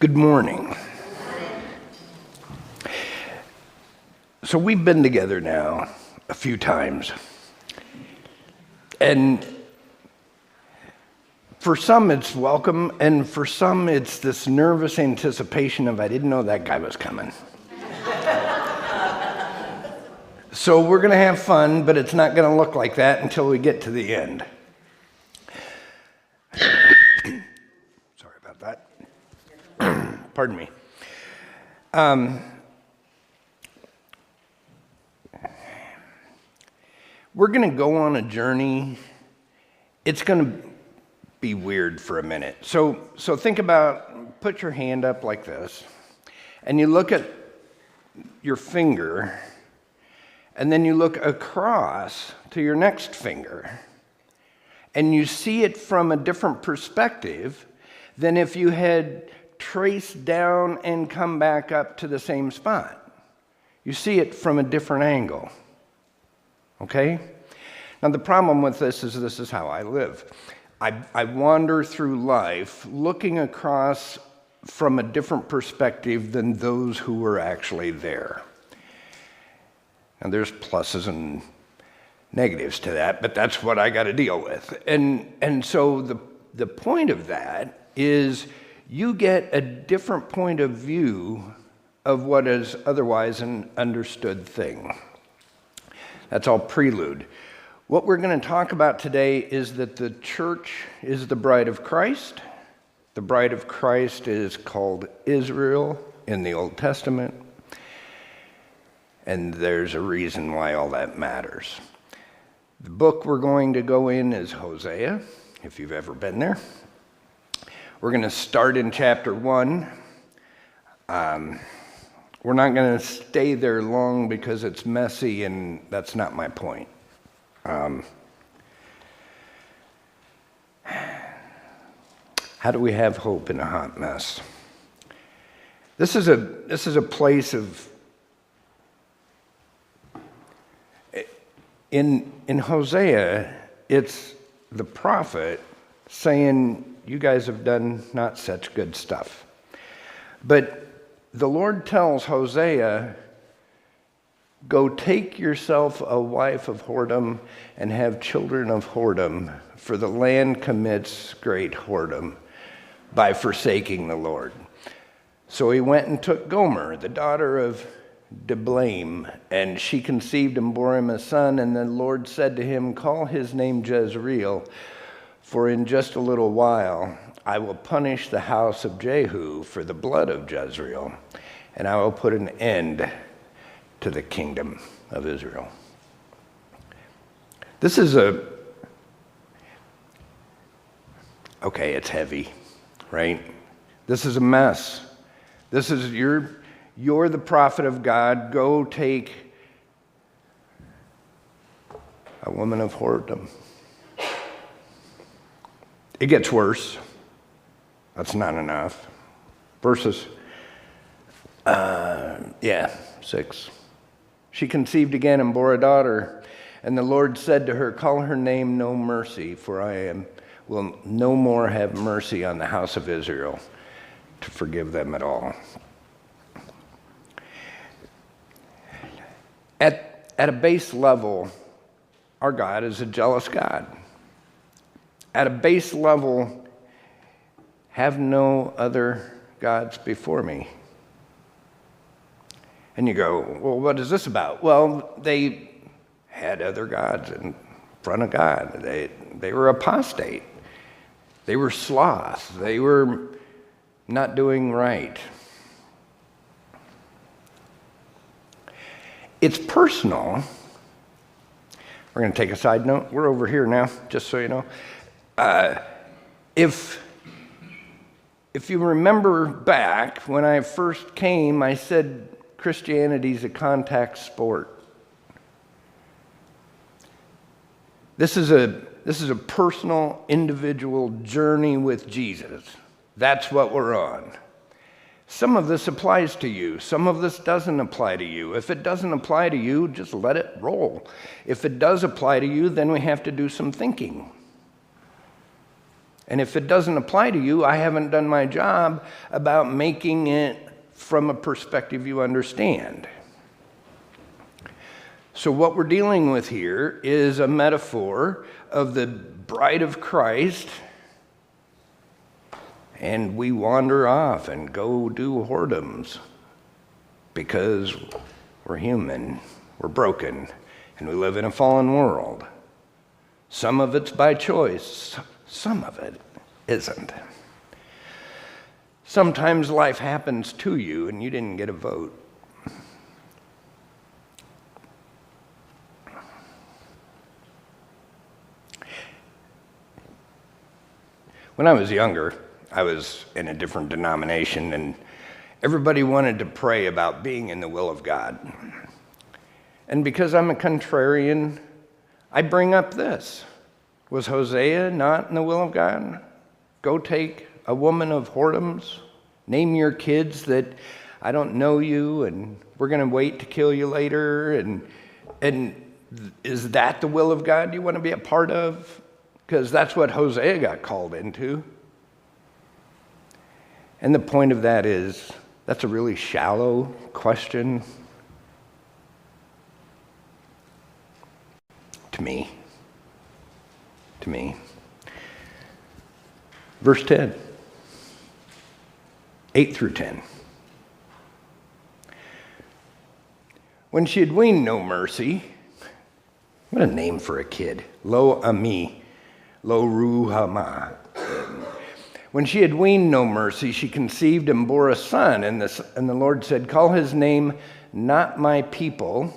Good morning. So we've been together now a few times. And for some it's welcome, and for some it's this nervous anticipation of, I didn't know that guy was coming. So we're going to have fun, but it's not going to look like that until we get to the end. Sorry about that. Pardon me. We're going to go on a journey. It's going to be weird for a minute. So think about, put your hand up like this, and you look at your finger, and then you look across to your next finger, and you see it from a different perspective than if you had traced down and come back up to the same spot. You see it from a different angle. Okay? Now the problem with this is how I live. I wander through life looking across from a different perspective than those who were actually there. Now there's pluses and negatives to that, but that's what I got to deal with. And so the point of that is you get a different point of view of what is otherwise an understood thing. That's all prelude. What we're going to talk about today is that the church is the bride of Christ. The bride of Christ is called Israel in the Old Testament. And there's a reason why all that matters. The book we're going to go in is Hosea, if you've ever been there. We're going to start in chapter 1. We're not going to stay there long because it's messy, and that's not my point. How do we have hope in a hot mess? This is a place of in Hosea, it's the prophet saying, you guys have done not such good stuff. But the Lord tells Hosea, go take yourself a wife of whoredom and have children of whoredom, for the land commits great whoredom by forsaking the Lord. So he went and took Gomer, the daughter of Diblaim, and she conceived and bore him a son, and the Lord said to him, call his name Jezreel, for in just a little while I will punish the house of Jehu for the blood of Jezreel, and I will put an end to the kingdom of Israel. This is okay, it's heavy, right? This is a mess. This is, you're the prophet of God. Go take a woman of whoredom. It gets worse. That's not enough. Verses 6. She conceived again and bore a daughter, and the Lord said to her, call her name No Mercy, for I will no more have mercy on the house of Israel to forgive them at all. At a base level, our God is a jealous God. At a base level, have no other gods before me. And you go, well, what is this about? Well, they had other gods in front of God. They were apostate. They were sloth. They were not doing right. It's personal. We're going to take a side note. We're over here now, just so you know. If you remember back when I first came, I said Christianity's a contact sport. This is a personal, individual journey with Jesus. That's what we're on. Some of this applies to you. Some of this doesn't apply to you. If it doesn't apply to you, just let it roll. If it does apply to you, then we have to do some thinking. And if it doesn't apply to you, I haven't done my job about making it from a perspective you understand. So what we're dealing with here is a metaphor of the bride of Christ, and we wander off and go do whoredoms because we're human, we're broken, and we live in a fallen world. Some of it's by choice, some of it isn't. Sometimes life happens to you and you didn't get a vote. When I was younger, I was in a different denomination, and everybody wanted to pray about being in the will of God. And because I'm a contrarian, I bring up this. Was Hosea not in the will of God? Go take a woman of whoredoms, name your kids that I don't know you, and we're going to wait to kill you later, and is that the will of God you want to be a part of? Because that's what Hosea got called into. And the point of that is, that's a really shallow question to me. Verse 10, 8 through 10. When she had weaned no mercy, what a name for a kid, Lo Ami, Lo Ruhamah. When she had weaned no mercy, she conceived and bore a son, and the Lord said, call his name Not My People,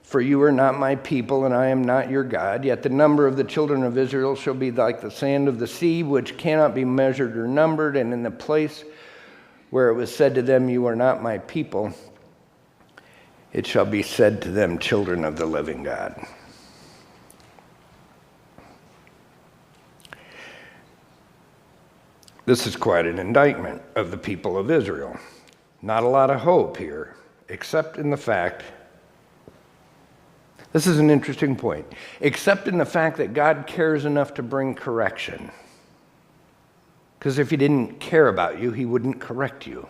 for you are not my people, and I am not your God. Yet the number of the children of Israel shall be like the sand of the sea, which cannot be measured or numbered. And in the place where it was said to them, you are not my people, it shall be said to them, children of the living God. This is quite an indictment of the people of Israel. Not a lot of hope here, except in the fact, this is an interesting point, except in the fact that God cares enough to bring correction. Because if he didn't care about you, he wouldn't correct you.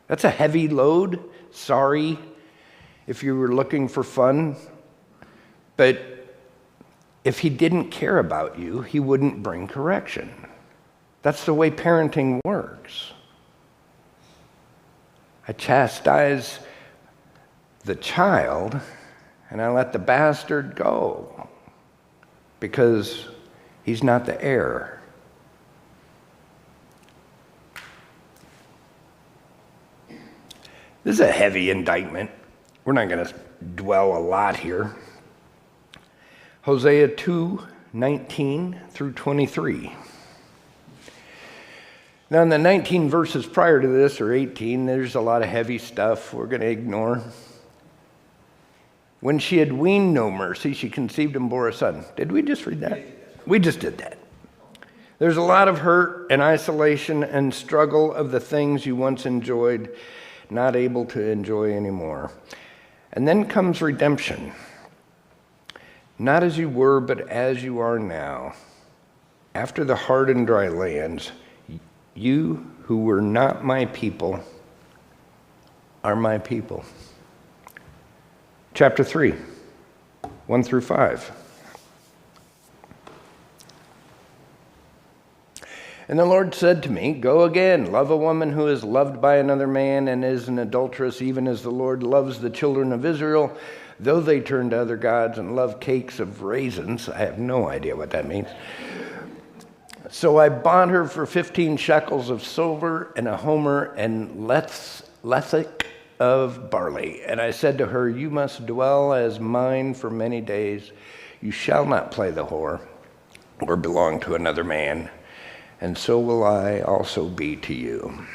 That's a heavy load. Sorry if you were looking for fun. But if he didn't care about you, he wouldn't bring correction. That's the way parenting works. I chastise the child and I let the bastard go because he's not the heir. This is a heavy indictment. We're not going to dwell a lot here. Hosea 2:19 through 23. Now in the 19 verses prior to this, or 18, there's a lot of heavy stuff we're going to ignore. When she had weaned no mercy, she conceived and bore a son. Did we just read that? We just did that. There's a lot of hurt and isolation and struggle of the things you once enjoyed, not able to enjoy anymore. And then comes redemption. Not as you were, but as you are now. After the hard and dry lands, you who were not my people are my people. Chapter 3, 1 through 5. And the Lord said to me, go again, love a woman who is loved by another man and is an adulteress, even as the Lord loves the children of Israel, though they turn to other gods and love cakes of raisins. I have no idea what that means. So I bought her for 15 shekels of silver and a homer and lethek of barley. And I said to her, you must dwell as mine for many days. You shall not play the whore or belong to another man. And so will I also be to you.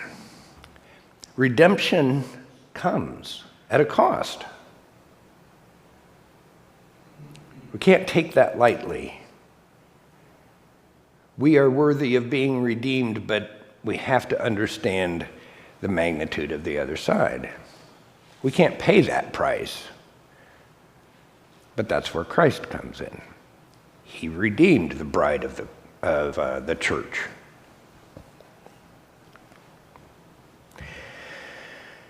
Redemption comes at a cost. We can't take that lightly. We are worthy of being redeemed, but we have to understand the magnitude of the other side. We can't pay that price, but that's where Christ comes in. He redeemed the bride of the church.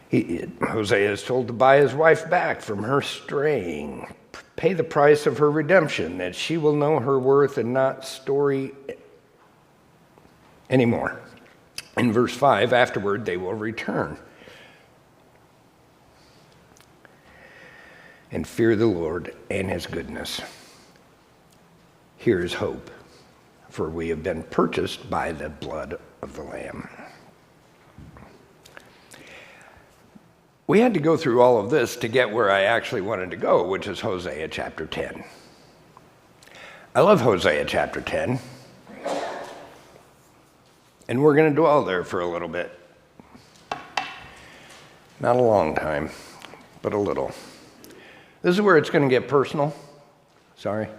Hosea is told to buy his wife back from her straying, pay the price of her redemption, that she will know her worth and not story anymore. In verse 5, afterward they will return and fear the Lord and his goodness. Here is hope, for we have been purchased by the blood of the Lamb. We had to go through all of this to get where I actually wanted to go, which is Hosea chapter 10. I love Hosea chapter 10. And we're going to dwell there for a little bit. Not a long time, but a little. This is where it's going to get personal. Sorry.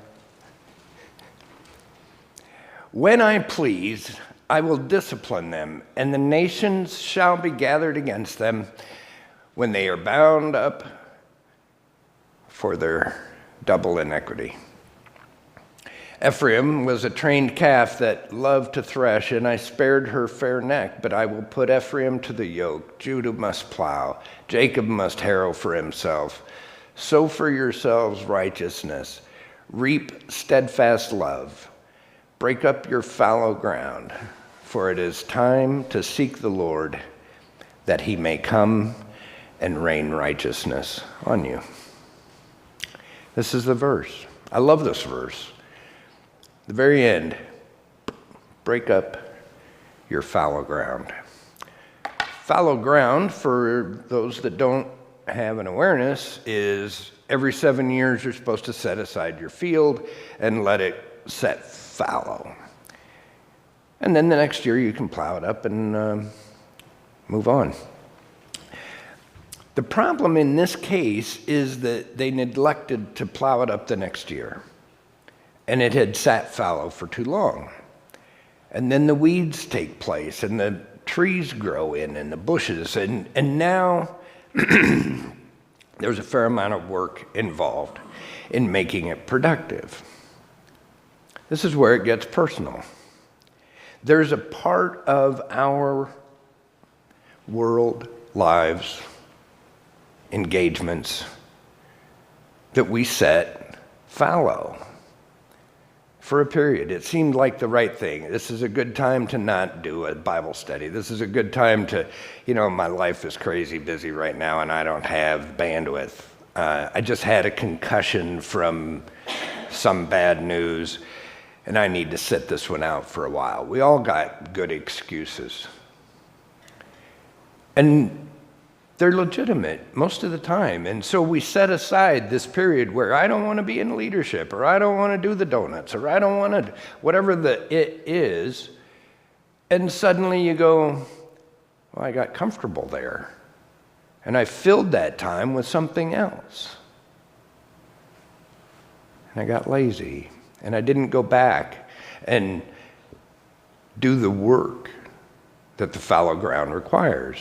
When I please, I will discipline them, and the nations shall be gathered against them when they are bound up for their double iniquity. Ephraim was a trained calf that loved to thresh, and I spared her fair neck, but I will put Ephraim to the yoke. Judah must plow. Jacob must harrow for himself. Sow for yourselves righteousness. Reap steadfast love. Break up your fallow ground, for it is time to seek the Lord, that he may come and rain righteousness on you. This is the verse. I love this verse. The very end, break up your fallow ground. Fallow ground, for those that don't have an awareness, is every 7 years you're supposed to set aside your field and let it set fallow. And then the next year you can plow it up and move on. The problem in this case is that they neglected to plow it up the next year, and it had sat fallow for too long. And then the weeds take place, and the trees grow in, and the bushes, and now there's a fair amount of work involved in making it productive. This is where it gets personal. There's a part of our world, lives, engagements that we set fallow for a period. It seemed like the right thing. This is a good time to not do a Bible study. This is a good time to, my life is crazy busy right now and I don't have bandwidth. I just had a concussion from some bad news and I need to sit this one out for a while. We all got good excuses. And they're legitimate most of the time. And so we set aside this period where I don't want to be in leadership, or I don't want to do the donuts, or I don't want to, whatever it is. And suddenly you go, well, I got comfortable there. And I filled that time with something else. And I got lazy. And I didn't go back and do the work that the fallow ground requires.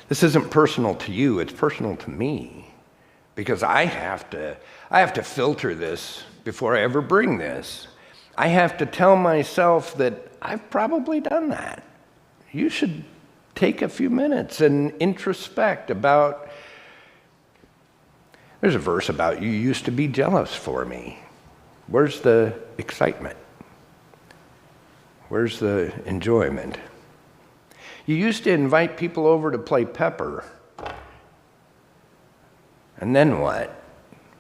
This isn't personal to you, it's personal to me, because I have to filter this before I ever bring this. I have to tell myself that I've probably done that. You should take a few minutes and introspect about, there's a verse about you used to be jealous for me. Where's the excitement? Where's the enjoyment? You used to invite people over to play Pepper. And then what?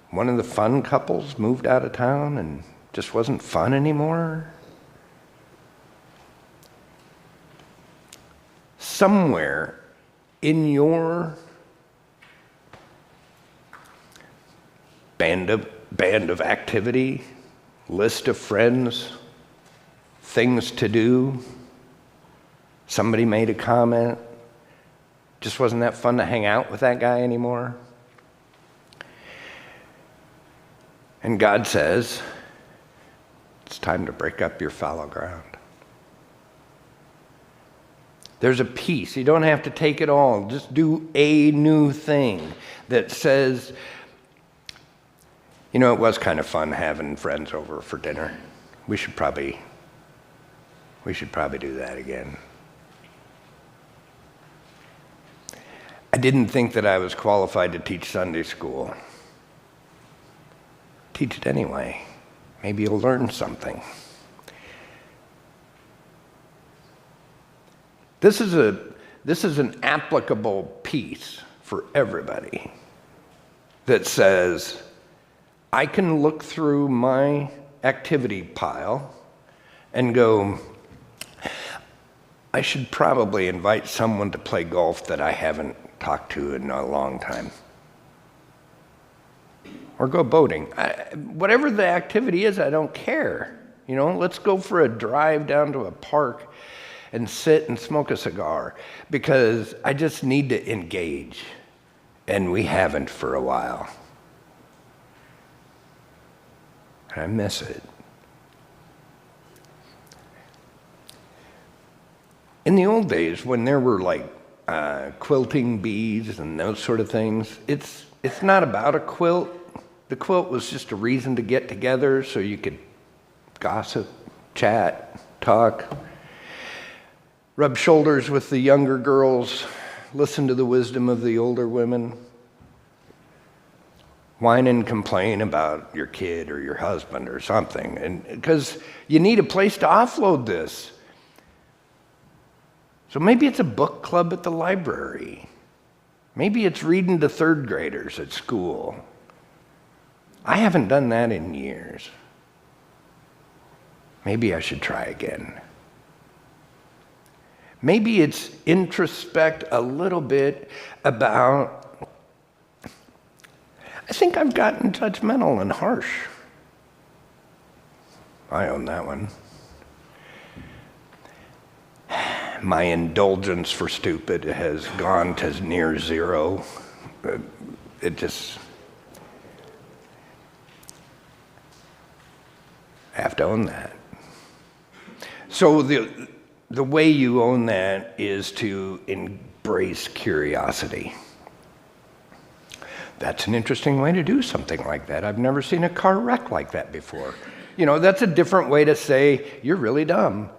One of the fun couples moved out of town and just wasn't fun anymore? Somewhere in your band of activity, list of friends, things to do, somebody made a comment, just wasn't that fun to hang out with that guy anymore? And God says, it's time to break up your fallow ground. There's a piece. You don't have to take it all. Just do a new thing that says, You know, it was kind of fun having friends over for dinner. We should probably do that again. I didn't think that I was qualified to teach Sunday school. Teach it anyway. Maybe you'll learn something. This is an applicable piece for everybody that says, I can look through my activity pile and go, I should probably invite someone to play golf that I haven't talked to in a long time. Or go boating. Whatever the activity is, I don't care. You know, let's go for a drive down to a park and sit and smoke a cigar, because I just need to engage, and we haven't for a while. I miss it. In the old days, when there were like quilting bees and those sort of things, it's not about a quilt. The quilt was just a reason to get together so you could gossip, chat, talk, rub shoulders with the younger girls, listen to the wisdom of the older women, whine and complain about your kid or your husband or something, and because you need a place to offload this. So maybe it's a book club at the library. Maybe it's reading to third graders at school. I haven't done that in years. Maybe I should try again. Maybe it's introspect a little bit about, I think I've gotten judgmental and harsh. I own that one. My indulgence for stupid has gone to near zero. I have to own that. So the way you own that is to embrace curiosity. That's an interesting way to do something like that. I've never seen a car wreck like that before. You know, that's a different way to say, you're really dumb.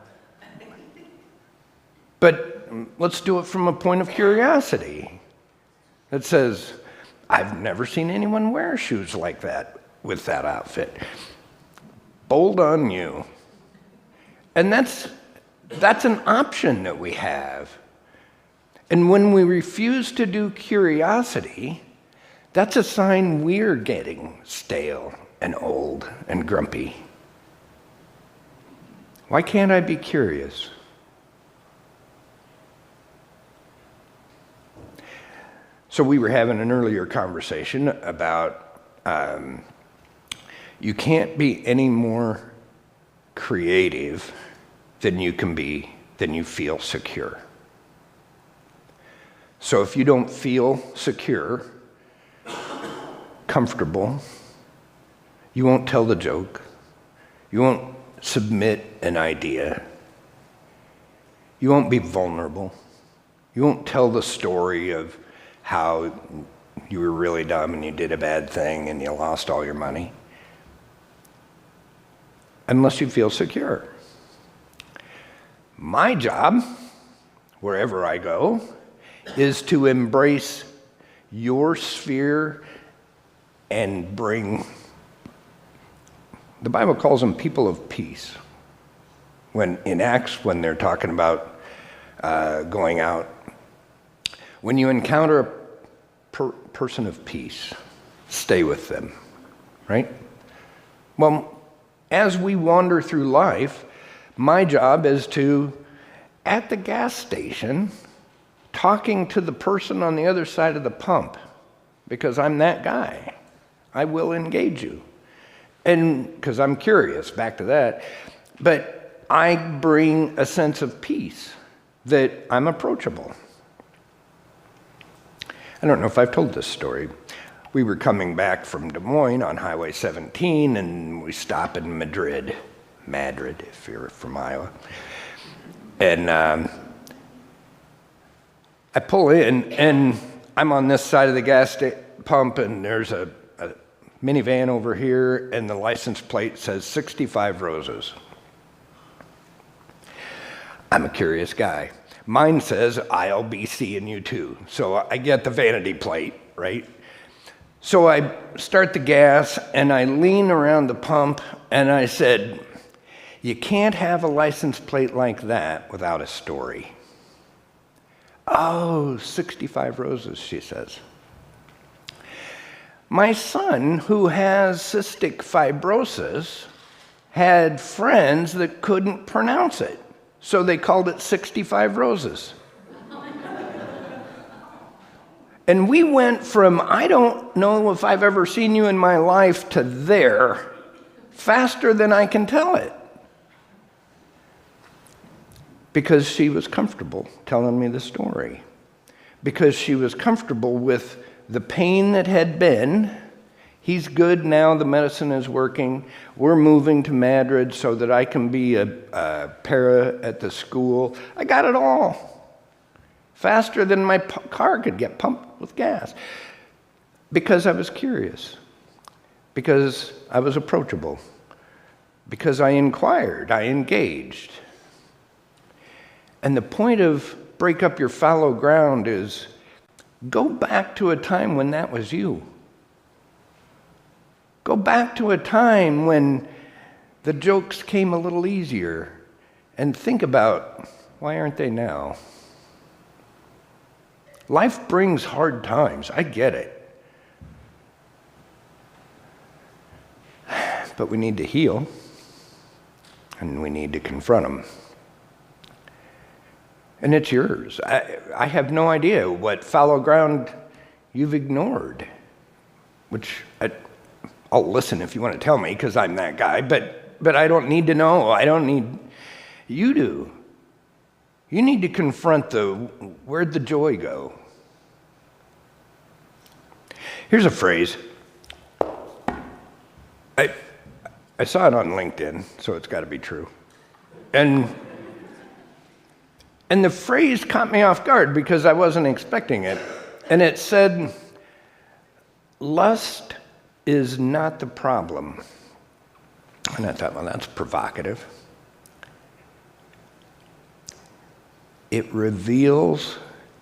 But let's do it from a point of curiosity that says, I've never seen anyone wear shoes like that with that outfit. Bold on you. And that's an option that we have. And when we refuse to do curiosity, that's a sign we're getting stale and old and grumpy. Why can't I be curious? So we were having an earlier conversation about you can't be any more creative than you feel secure. So if you don't feel secure, comfortable, you won't tell the joke, you won't submit an idea, you won't be vulnerable, you won't tell the story of how you were really dumb and you did a bad thing and you lost all your money, unless you feel secure. My job, wherever I go, is to embrace your sphere and bring, the Bible calls them people of peace. When in Acts, when they're talking about going out, when you encounter a person of peace, stay with them, right? Well, as we wander through life, my job is to, at the gas station, talking to the person on the other side of the pump, because I'm that guy. I will engage you. And because I'm curious, back to that, but I bring a sense of peace, that I'm approachable. I don't know if I've told this story. We were coming back from Des Moines on Highway 17, and we stop in Madrid, if you're from Iowa. And I pull in, and I'm on this side of the gas pump, and there's a minivan over here, and the license plate says 65 Roses. I'm a curious guy. Mine says, I'll be seeing you too. So I get the vanity plate, right? So I start the gas and I lean around the pump and I said, you can't have a license plate like that without a story. Oh, 65 Roses, she says. My son, who has cystic fibrosis, had friends that couldn't pronounce it, so they called it 65 Roses. And we went from, I don't know if I've ever seen you in my life, to there, faster than I can tell it. Because she was comfortable telling me the story. Because she was comfortable with the pain that had been. He's good now, the medicine is working. We're moving to Madrid so that I can be a para at the school. I got it all. Faster than my car could get pumped with gas. Because I was curious. Because I was approachable. Because I inquired, I engaged. And the point of break up your fallow ground is go back to a time when that was you. Go back to a time when the jokes came a little easier and think about, why aren't they now? Life brings hard times, I get it. But we need to heal, and we need to confront them. And it's yours. I have no idea what fallow ground you've ignored, which I'll listen if you want to tell me, because I'm that guy, but I don't need to know. I don't need, you do. You need to confront where'd the joy go? Here's a phrase. I saw it on LinkedIn, so it's got to be true. And the phrase caught me off guard because I wasn't expecting it. And it said, lust is not the problem. And I thought, well, that's provocative. It reveals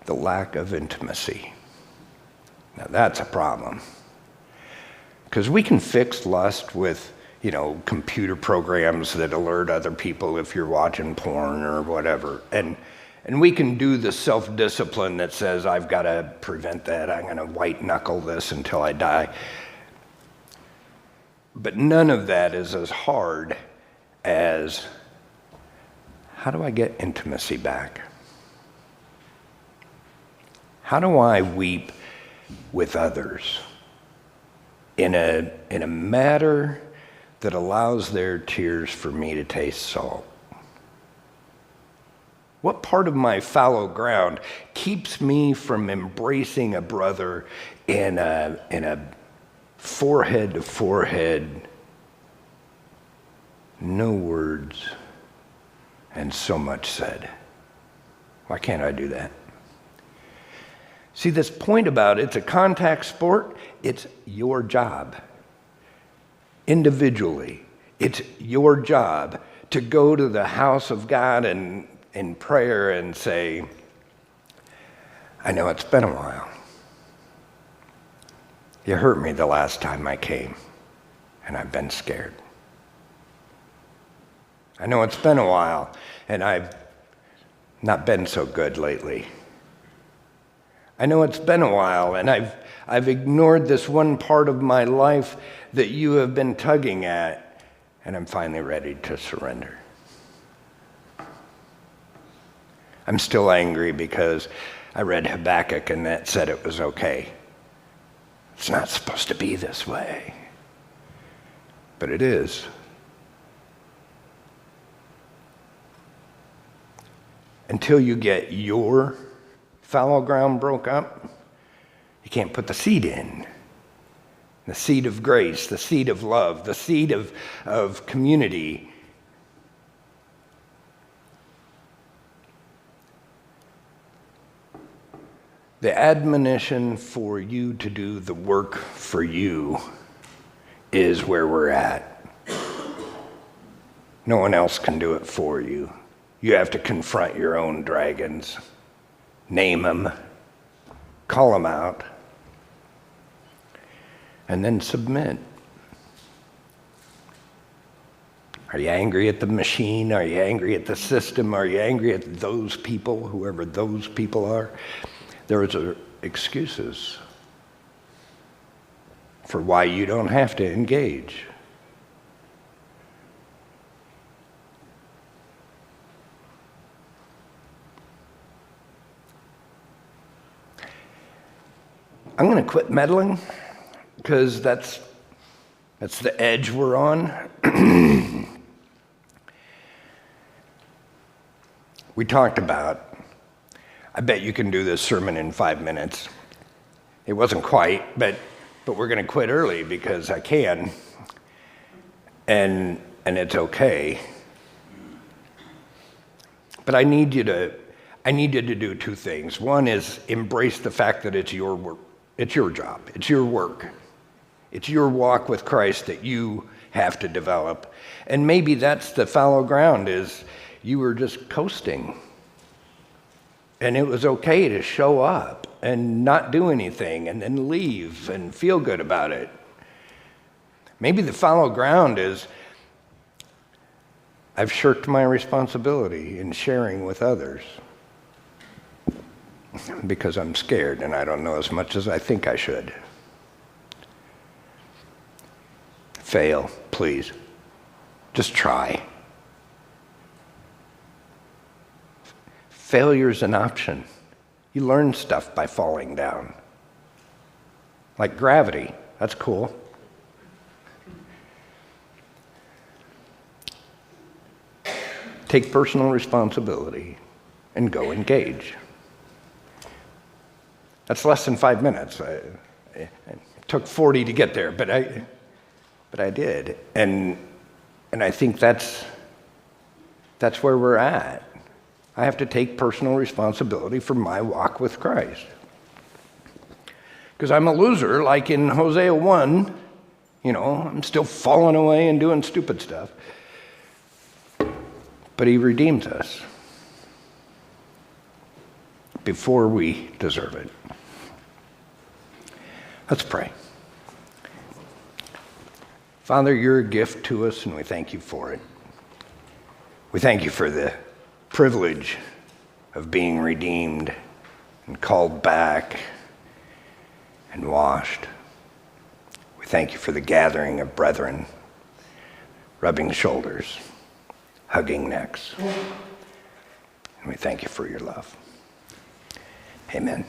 the lack of intimacy. Now that's a problem. Because we can fix lust with, computer programs that alert other people if you're watching porn or whatever. And we can do the self-discipline that says, I've got to prevent that. I'm going to white knuckle this until I die. But none of that is as hard as, how do I get intimacy back? How do I weep with others in a matter that allows their tears for me to taste salt? What part of my fallow ground keeps me from embracing a brother in a forehead to forehead, no words, and so much said? Why can't I do that? See, this point about it's a contact sport, it's your job. Individually, it's your job to go to the house of God and in prayer and say, I know it's been a while. You hurt me the last time I came, and I've been scared. I know it's been a while, and I've not been so good lately. I know it's been a while, and I've ignored this one part of my life that you have been tugging at, and I'm finally ready to surrender. I'm still angry because I read Habakkuk and that said it was okay. It's not supposed to be this way, but it is. Until you get your fallow ground broke up, you can't put the seed in. The seed of grace, the seed of love, the seed of community. The admonition for you to do the work for you is where we're at. No one else can do it for you. You have to confront your own dragons, name them, call them out, and then submit. Are you angry at the machine? Are you angry at the system? Are you angry at those people, whoever those people are? Those are excuses for why you don't have to engage. I'm going to quit meddling because that's the edge we're on. We talked about, I bet you can do this sermon in 5 minutes. It wasn't quite, but we're going to quit early because I can, and it's okay. But I need you to do two things. One is embrace the fact that it's your work, it's your job, it's your work, it's your walk with Christ that you have to develop. And maybe that's the fallow ground, is you were just coasting. And it was okay to show up and not do anything and then leave and feel good about it. Maybe the fallow ground is I've shirked my responsibility in sharing with others because I'm scared and I don't know as much as I think I should. Fail, please. Just try. Failure's an option. You learn stuff by falling down. Like gravity, that's cool. Take personal responsibility and go engage. That's less than 5 minutes. It took 40 to get there, but I did. And I think that's where we're at. I have to take personal responsibility for my walk with Christ. Because I'm a loser, like in Hosea 1, I'm still falling away and doing stupid stuff. But he redeems us before we deserve it. Let's pray. Father, you're a gift to us, and we thank you for it. We thank you for the privilege of being redeemed and called back and washed. We thank you for the gathering of brethren, rubbing shoulders, hugging necks. And we thank you for your love. Amen.